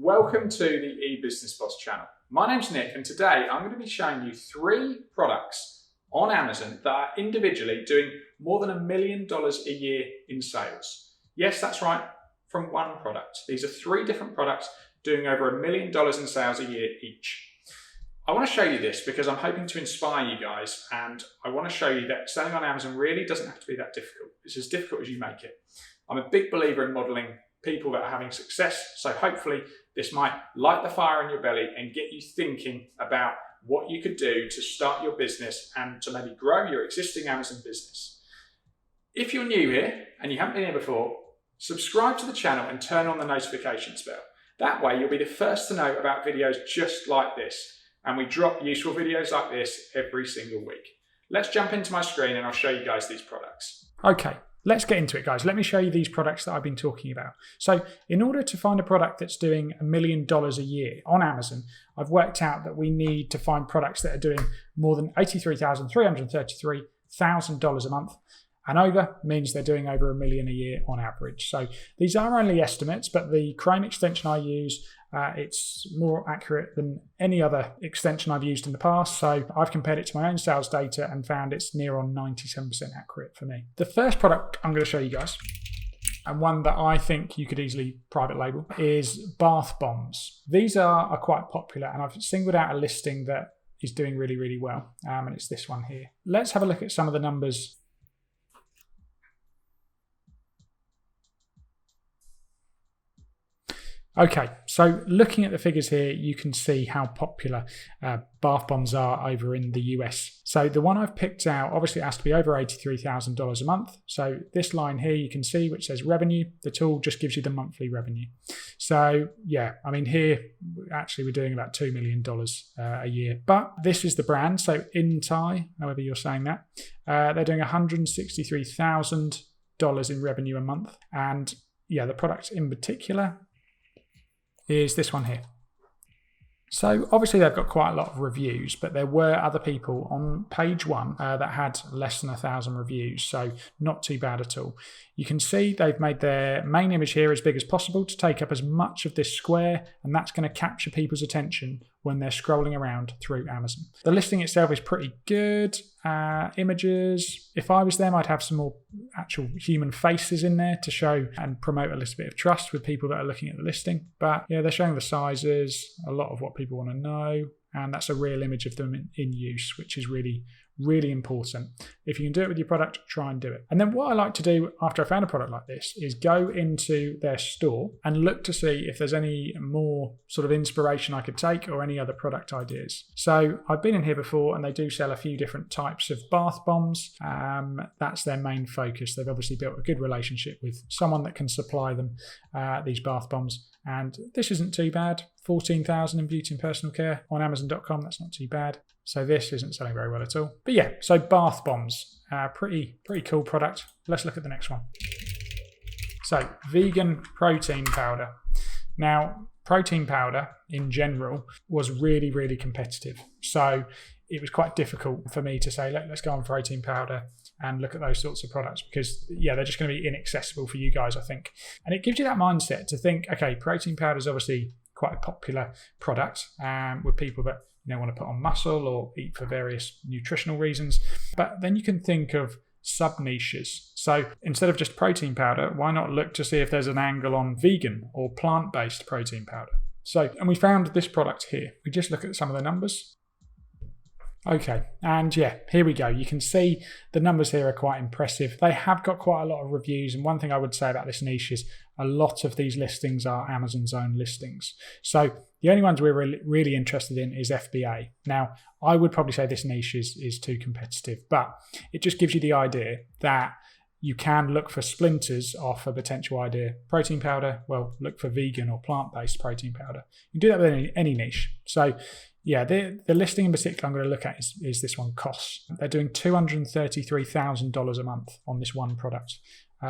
Welcome to the eBusiness Boss channel. My name's Nick, and today I'm going to be showing you 3 products on Amazon that are individually doing more than $1 million a year in sales. Yes, that's right, from one product. These are 3 different products doing over $1 million in sales a year each. I want to show you this because I'm hoping to inspire you guys, and I want to show you that selling on Amazon really doesn't have to be that difficult. It's as difficult as you make it. I'm a big believer in modeling people that are having success, so hopefully this might light the fire in your belly and get you thinking about what you could do to start your business and to maybe grow your existing Amazon business. If you're new here and you haven't been here before, subscribe to the channel and turn on the notifications bell. That way you'll be the first to know about videos just like this, and we drop useful videos like this every single week. Let's jump into my screen and I'll show you guys these products. Okay. Let's get into it, guys. Let me show you these products that I've been talking about. So in order to find a product that's doing $1 million a year on Amazon, I've worked out that we need to find products that are doing more than $83,333,000 a month. And over means they're doing over $1 million a year on average. So these are only estimates, but the Chrome extension I use, it's more accurate than any other extension I've used in the past. So I've compared it to my own sales data and found it's near on 97% accurate for me. The first product I'm going to show you guys, and one that I think you could easily private label, is bath bombs. These are quite popular, and I've singled out a listing that is doing really, really well. And it's this one here. Let's have a look at some of the numbers. Okay, so looking at the figures here, you can see how popular bath bombs are over in the US. So the one I've picked out, obviously it has to be over $83,000 a month. So this line here you can see which says revenue, the tool just gives you the monthly revenue. So yeah, I mean here, actually we're doing about $2 million a year, but this is the brand. So in Thai, however you're saying that, they're doing $163,000 in revenue a month. And yeah, the product in particular is this one here. So obviously they've got quite a lot of reviews, but there were other people on page 1 that had less than 1,000 reviews, so not too bad at all. You can see they've made their main image here as big as possible to take up as much of this square, and that's going to capture people's attention when they're scrolling around through Amazon. The listing itself is pretty good. Images, if I was them, I'd have some more actual human faces in there to show and promote a little bit of trust with people that are looking at the listing. But yeah, they're showing the sizes, a lot of what people want to know, and that's a real image of them in use, which is really, really important. If you can do it with your product, try and do it. And then what I like to do after I found a product like this is go into their store and look to see if there's any more sort of inspiration I could take or any other product ideas. So I've been in here before, and they do sell a few different types of bath bombs. That's their main focus. They've obviously built a good relationship with someone that can supply them these bath bombs. And this isn't too bad. 14,000 in beauty and personal care on Amazon.com. That's not too bad. So this isn't selling very well at all. But yeah, so bath bombs, pretty cool product. Let's look at the next one. So vegan protein powder. Now, protein powder in general was really, really competitive. So it was quite difficult for me to say, let's go on protein powder and look at those sorts of products, because yeah, they're just going to be inaccessible for you guys, I think. And it gives you that mindset to think, okay, protein powder is obviously quite a popular product with people that want to put on muscle or eat for various nutritional reasons. But then you can think of sub-niches. So instead of just protein powder, why not look to see if there's an angle on vegan or plant-based protein powder? So, and we found this product here. We just look at some of the numbers. Okay, and yeah, here we go. You can see the numbers here are quite impressive. They have got quite a lot of reviews, and one thing I would say about this niche is a lot of these listings are Amazon's own listings. So the only ones we're really interested in is FBA. Now, I would probably say this niche is too competitive, but it just gives you the idea that you can look for splinters off a potential idea. Protein powder, well, look for vegan or plant-based protein powder. You can do that with any niche. So yeah, the listing in particular I'm going to look at is this one, costs. They're doing $233,000 a month on this one product,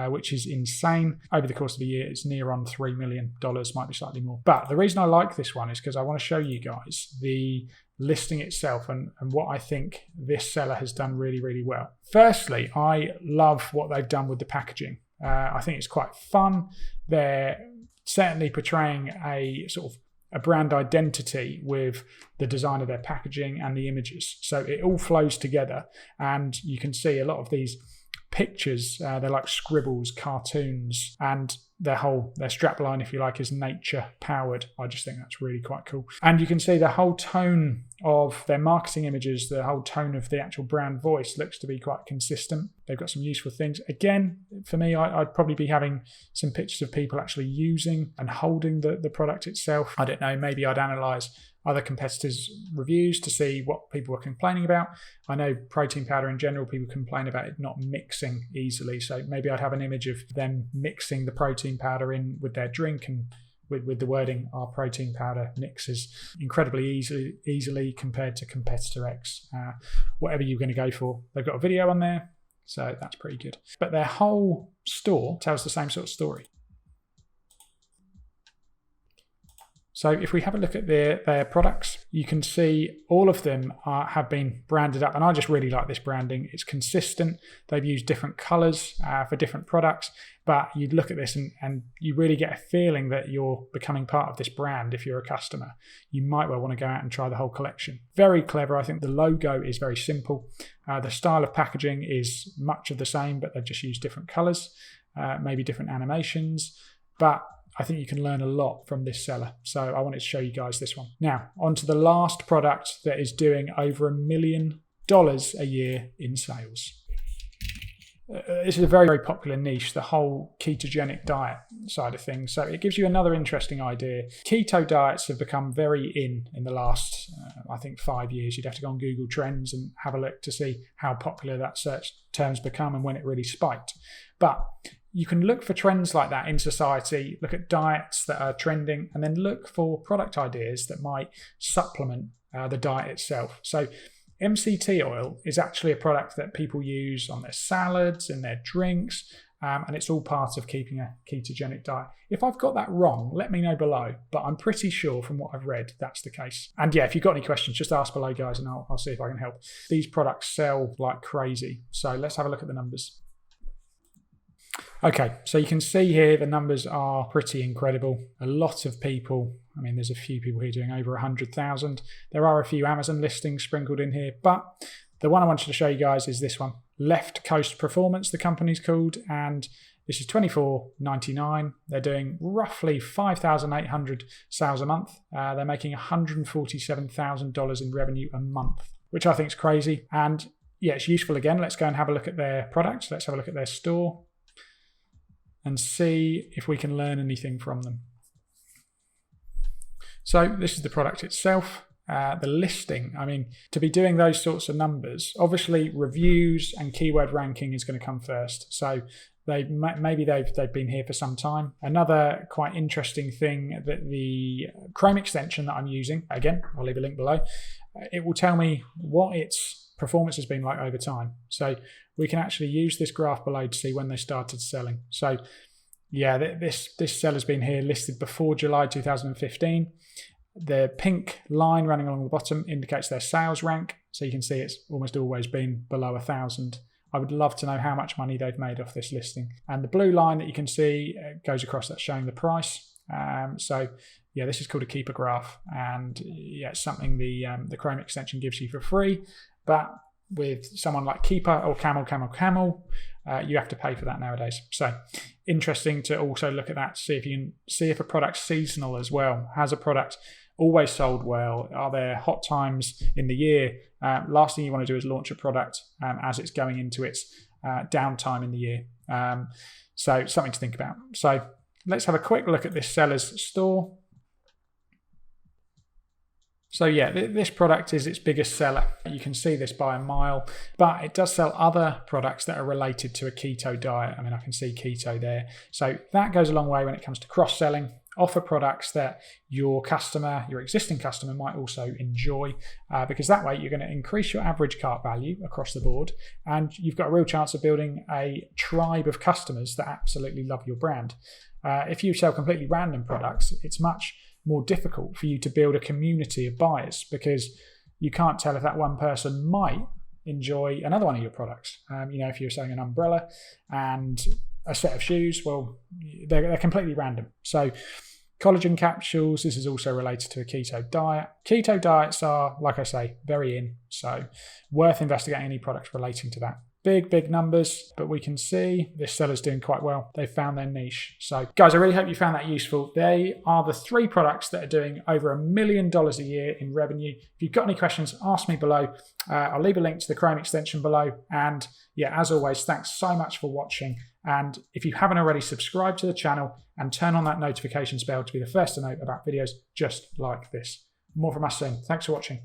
which is insane. Over the course of the year, it's near on $3 million, might be slightly more. But the reason I like this one is because I want to show you guys the listing itself and what I think this seller has done really, really well. Firstly, I love what they've done with the packaging. I think it's quite fun. They're certainly portraying a sort of a brand identity with the design of their packaging and the images. So it all flows together, and you can see a lot of these pictures, they're like scribbles, cartoons, and their strapline, if you like, is nature powered. I just think that's really quite cool. And you can see the whole tone of their marketing images, the whole tone of the actual brand voice looks to be quite consistent. They've got some useful things. Again, for me, I'd probably be having some pictures of people actually using and holding the product itself. I don't know, maybe I'd analyze other competitors' reviews to see what people were complaining about. I know protein powder in general, people complain about it not mixing easily. So maybe I'd have an image of them mixing the protein powder in with their drink, and with the wording, our protein powder mixes incredibly easily compared to competitor X. Whatever you're going to go for. They've got a video on there, so that's pretty good. But their whole store tells the same sort of story. So if we have a look at their products, you can see all of them have been branded up. And I just really like this branding. It's consistent. They've used different colors for different products. But you look at this and you really get a feeling that you're becoming part of this brand if you're a customer. You might well want to go out and try the whole collection. Very clever. I think the logo is very simple. The style of packaging is much of the same, but they've just used different colors, maybe different animations. But I think you can learn a lot from this seller. So I wanted to show you guys this one. Now, on to the last product that is doing over $1 million a year in sales. This is a very, very popular niche, the whole ketogenic diet side of things. So it gives you another interesting idea. Keto diets have become very in the last, I think, 5 years. You'd have to go on Google Trends and have a look to see how popular that search term's become and when it really spiked. But you can look for trends like that in society, look at diets that are trending, and then look for product ideas that might supplement the diet itself. So MCT oil is actually a product that people use on their salads, in their drinks, and it's all part of keeping a ketogenic diet. If I've got that wrong, let me know below, but I'm pretty sure from what I've read, that's the case. And yeah, if you've got any questions, just ask below, guys, and I'll see if I can help. These products sell like crazy. So let's have a look at the numbers. Okay, so you can see here the numbers are pretty incredible. A lot of people, I mean, there's a few people here doing over 100,000. There are a few Amazon listings sprinkled in here, but the one I wanted to show you guys is this one. Left Coast Performance, the company's called, and this is $24.99. They're doing roughly 5,800 sales a month. They're making $147,000 in revenue a month, which I think is crazy. And yeah, it's useful. Again, let's go and have a look at their products. Let's have a look at their store and see if we can learn anything from them. So this is the product itself. The listing, I mean, to be doing those sorts of numbers, obviously reviews and keyword ranking is going to come first. So maybe they've been here for some time. Another quite interesting thing, that the Chrome extension that I'm using, again, I'll leave a link below, it will tell me what its performance has been like over time. So we can actually use this graph below to see when they started selling. So yeah, this seller's been here listed before July 2015. The pink line running along the bottom indicates their sales rank. So you can see it's almost always been below 1,000. I would love to know how much money they've made off this listing. And the blue line that you can see goes across, that's showing the price. So yeah, this is called a keeper graph. And yeah, it's something the Chrome extension gives you for free. But with someone like Keeper or Camel, you have to pay for that nowadays. So interesting to also look at that, see if you can see if a product's seasonal as well. Has a product always sold well? Are there hot times in the year? Last thing you want to do is launch a product as it's going into its downtime in the year. So something to think about. So let's have a quick look at this seller's store. So yeah, this product is its biggest seller. You can see this by a mile, but it does sell other products that are related to a keto diet. I mean, I can see keto there. So that goes a long way when it comes to cross-selling. Offer products that your existing customer might also enjoy, because that way you're going to increase your average cart value across the board, and you've got a real chance of building a tribe of customers that absolutely love your brand. If you sell completely random products, it's much more difficult for you to build a community of buyers, because you can't tell if that one person might enjoy another one of your products. If you're selling an umbrella and a set of shoes, well, they're completely random. So Collagen capsules, this is also related to a keto diet. Keto diets are, like I say, very in, so worth investigating any products relating to that. Big numbers, but we can see this seller's doing quite well. They've found their niche. So guys, I really hope you found that useful. They are the 3 products that are doing over $1 million a year in revenue. If you've got any questions, ask me below. I'll leave a link to the Chrome extension below. And yeah, as always, thanks so much for watching. And if you haven't already, subscribe to the channel and turn on that notifications bell to be the first to know about videos just like this. More from us soon. Thanks for watching.